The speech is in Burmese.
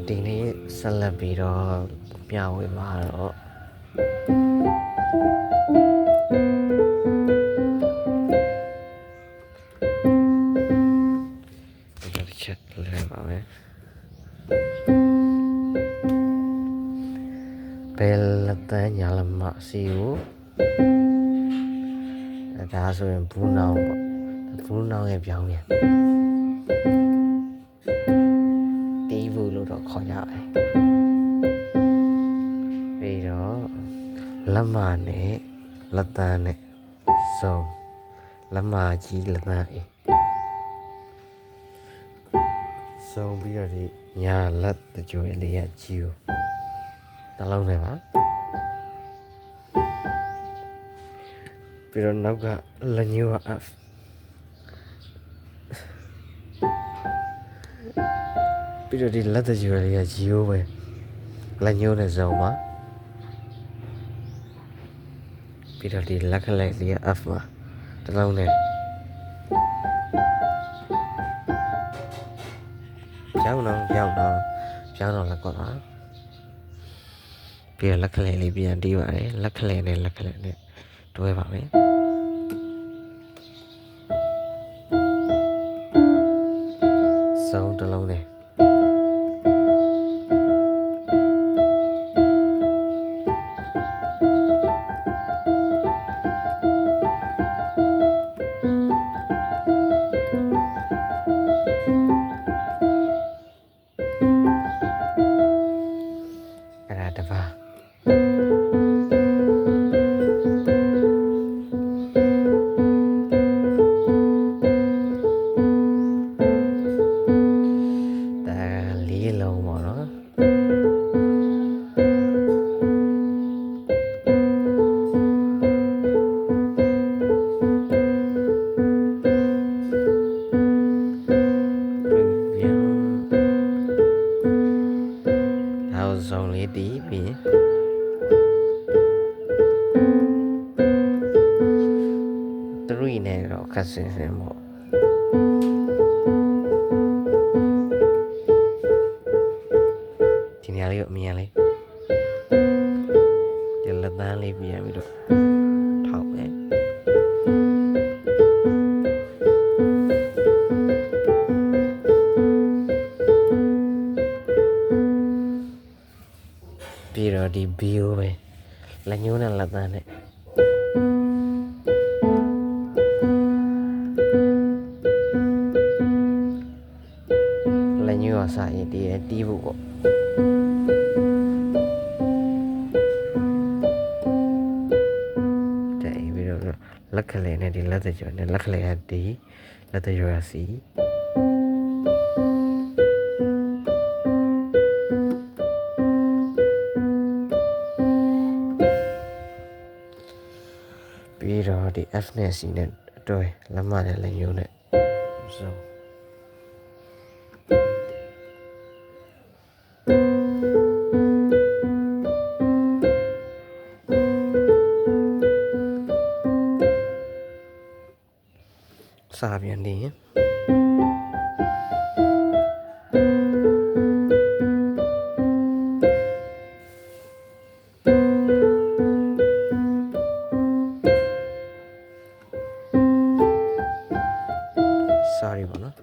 ဒီနေ့ဆက်လက်ပြီးတော့ပြဝေမှာတော့ဒီချက်လဲပါမယ်ဘယ်လက်တန်းညာလမစီကိုဒါဆိုရင်ဘူးနောင်ပေါ့ဘူးနောင်ရဲ့ပြောင်းပြန်တီးဘူးလို့တော့ခေါ်ကြတယ်ပြီးတော့လက်မနဲ့လက်တန်းနဲ့စုံလက်မကြီးလက်တန်းအေးစုံပြီးတော့ဒီညာလက်တကြွယ်လေးရကြီးကိုတလုံးနဲ့ပါပြီးတော့နောက်ကလက်ညှိုးက F ပြီးတော့ဒီလက်တကြွယ်လေးကဂျီယိုပဲလက်ညှိုးနဲ့စုံပါပြီးတော့ဒီလက်ခလက်လေးက F ပါတလုံးနဲ့ကြောင်းတော့လက်ကွက်ပါပြီးတော့လက်ခလက်လေးပြန်တီးပါတယ်လက်ခလက်နဲ့တွဲပါမယ်စုံတလုံးနဲ့အဲ့ဒါတပါလုံးပေါ့နော်နောက်ဆုံးလေးတီးပြီး3နဲ့တော့ခက်စင်ပေါ့ဒီနေရာလေးကိုအမြင်လေးဒီလက်တန်းလေးပြန်ပြီးတော့ထောက်မယ်ပြီးတော့ဒီဘီယိုပဲလက်ညှိုးနဲ့လက်တန်းနဲ့လက်ညှိုးကစားရင်တီးဖို့ပေါ့လက်ခလေးနဲ့ဒီလက်တကျော်နဲ့လက်ခလေးကဒီလက်တကျော်ကစီပြီးတော့ဒီ F နဲ့ C နဲ့တွဲလက်မနဲ့လက်ညှိုးနဲ့စုံစာပြန်နေsorry ပါနော်